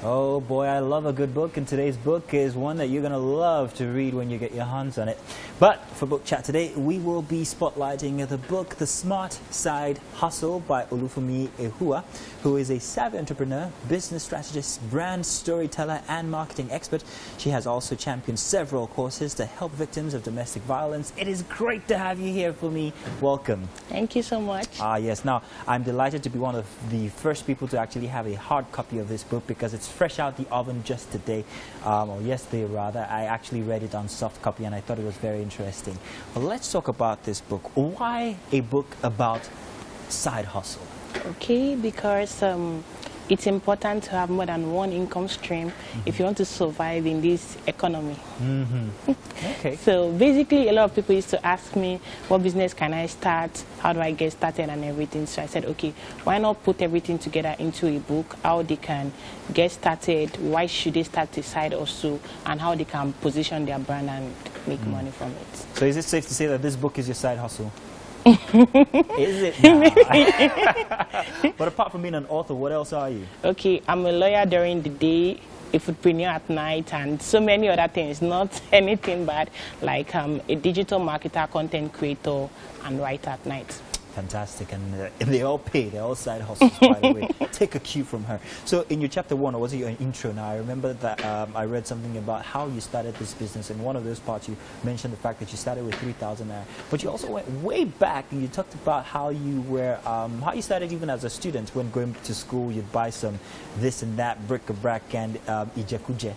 Oh boy, I love a good book, and today's book is one that you're going to love to read when you get your hands on it. But for Book Chat today, we will be spotlighting the book The Smart Side Hustle by Olufemi Ehua, who is a savvy entrepreneur, business strategist, brand storyteller, and marketing expert. She has also championed several courses to help victims of domestic violence. It is great to have you here for me. Welcome. Thank you so much. Yes. Now, I'm delighted to be one of the first people to actually have a hard copy of this book because it's fresh out the oven just today, or yesterday rather. I actually read it on soft copy and I thought it was very interesting. But let's talk about this book. Why a book about side hustle? Okay, because it's important to have more than one income stream if you want to survive in this economy. Okay. So basically, a lot of people used to ask me, what business can I start? How do I get started and everything? So I said, okay, why not put everything together into a book, how they can get started, why should they start a side hustle, and how they can position their brand and make money from it. So is it safe to say that this book is your side hustle? Is it now? But apart from being an author, what else are you? Okay, I'm a lawyer during the day, a foodpreneur at night, and so many other things. Not anything bad, like a digital marketer, content creator, and writer at night. Fantastic, and they all pay. They're all side hustles, by the way. Take a cue from her. So in your chapter 1, or was it your intro? Now I remember that I read something about how you started this business. In one of those parts, you mentioned the fact that you started with 3,000 naira, but you also went way back and you talked about how you were, how you started even as a student. When going to school, you'd buy some this and that bric-a-brac and ijakuje.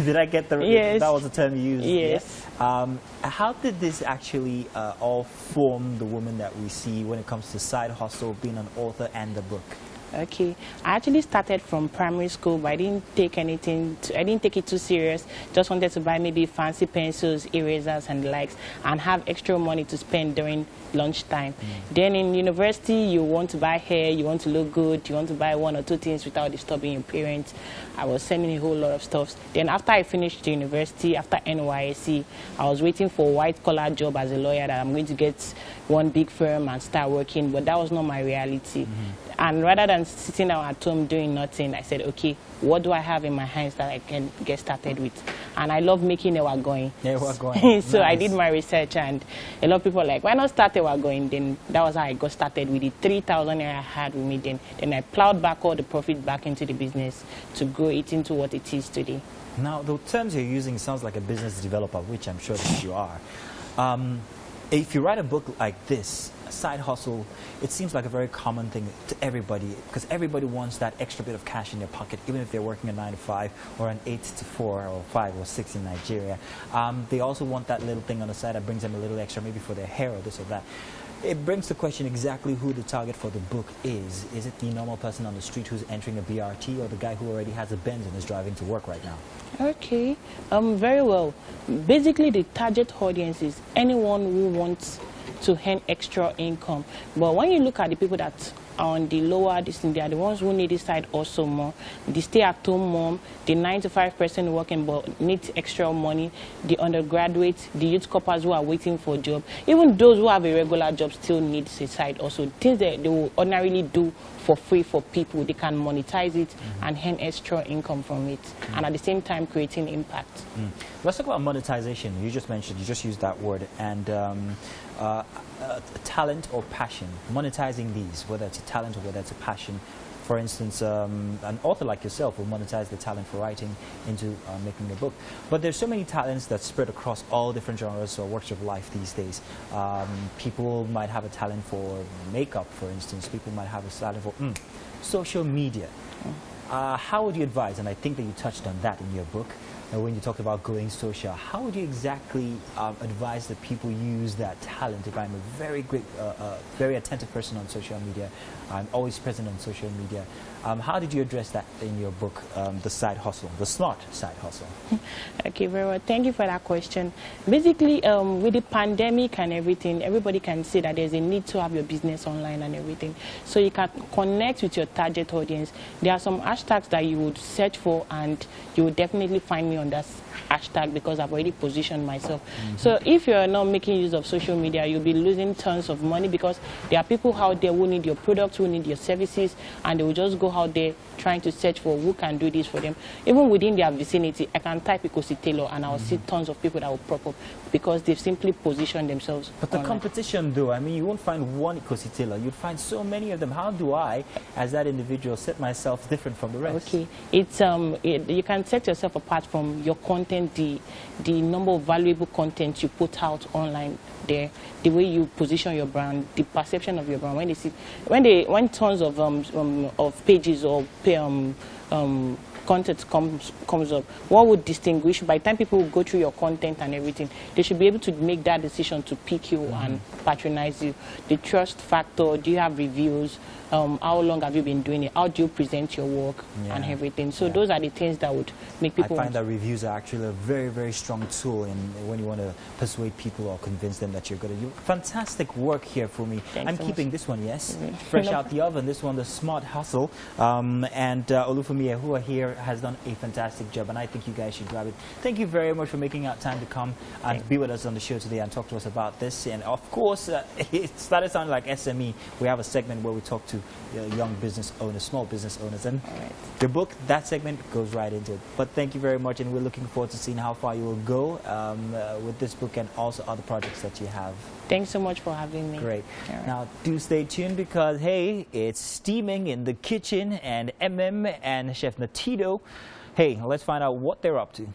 Did I get the? Yes. That was the term you used. Yes. Yeah? How did this actually all form the woman that we see when it comes to side hustle, being an author, and the book? Okay, I actually started from primary school, but I didn't take I didn't take it too serious. Just wanted to buy maybe fancy pencils, erasers, and the likes, and have extra money to spend during lunchtime. Then in university, you want to buy hair, you want to look good, you want to buy 1 or 2 things without disturbing your parents. I was sending a whole lot of stuff. Then after I finished the university, after NYSC, I was waiting for a white-collar job as a lawyer that I'm going to get one big firm and start working, but that was not my reality. And rather than sitting down at home doing nothing, I said, okay, what do I have in my hands that I can get started with? And I love making Ewagoin. So Nice. I did my research, and a lot of people were like, why not start Ewagoin? Then that was how I got started with the 3,000 I had with me. Then I plowed back all the profit back into the business to grow it into what it is today. Now, the terms you're using sounds like a business developer, which I'm sure that you are. If you write a book like this, a side hustle, it seems like a very common thing to everybody, because everybody wants that extra bit of cash in their pocket, even if they're working a 9 to 5 or an 8 to 4 or 5 or 6 in Nigeria. They also want that little thing on the side that brings them a little extra, maybe for their hair or this or that. It brings the question exactly who the target for the book is. Is it the normal person on the street who's entering a BRT, or the guy who already has a Benz and is driving to work right now? Okay, very well. Basically, the target audience is anyone who wants to earn extra income. But when you look at the people that are on the lower distance, they are the ones who need this side also more. The stay-at-home mom, the 9 to 5 person working but needs extra money, the undergraduates, the youth couples who are waiting for a job. Even those who have a regular job still need a side also. Things that they will ordinarily do for free for people, they can monetize it and earn extra income from it, and at the same time creating impact. Let's talk about monetization. You just mentioned, you just used that word, and talent or passion. Monetizing these, whether it's a talent or whether it's a passion. For instance, an author like yourself will monetize the talent for writing into making a book. But there's so many talents that spread across all different genres or walks of life these days. People might have a talent for makeup, for instance. People might have a talent for social media. How would you advise, and I think that you touched on that in your book, when you talked about going social, how would you exactly advise that people use that talent? If I'm a very great, very attentive person on social media, I'm always present on social media, how did you address that in your book, The Side Hustle, The Smart Side Hustle? Okay, very well. Thank you for that question. Basically, with the pandemic and everything, everybody can see that there's a need to have your business online and everything. So you can connect with your target audience. There are some hashtags that you would search for, and you would definitely find me on that hashtag because I've already positioned myself. So if you're not making use of social media, you'll be losing tons of money because there are people out there who need your products, who need your services, and they will just go out there trying to search for who can do this for them. Even within their vicinity, I can type Ikosi Tailor and I'll see tons of people that will pop up because they've simply positioned themselves. But the online. competition, though, I mean, you won't find one Ikosi Tailor. You'd find so many of them. How do I, as that individual, set myself different from the rest? Okay, it's you can set yourself apart from your content, the number of valuable content you put out online there, the way you position your brand, the perception of your brand. When they see, when tons of pages or content comes up, what would distinguish? By the time people will go through your content and everything, they should be able to make that decision to pick you and patronize you. The trust factor, do you have reviews? How long have you been doing it? How do you present your work and everything? So those are the things that would make people... I find that reviews are actually a very, very strong tool when you want to persuade people or convince them that you're good. Fantastic work here for me. Thanks I'm so keeping much. this one, yes, fresh out the oven. This one, the Smart Hustle. And Olufemi, who are here, has done a fantastic job, and I think you guys should grab it. Thank you very much for making out time to come and be with us on the show today and talk to us about this. And of course, it started sounding like SME. We have a segment where we talk to young business owners, small business owners, and the book, that segment goes right into it. But thank you very much, and we're looking forward to seeing how far you will go with this book and also other projects that you have. Thanks so much for having me. Great. Now, do stay tuned because, hey, it's steaming in the kitchen, and MM and Chef Natito, hey, let's find out what they're up to.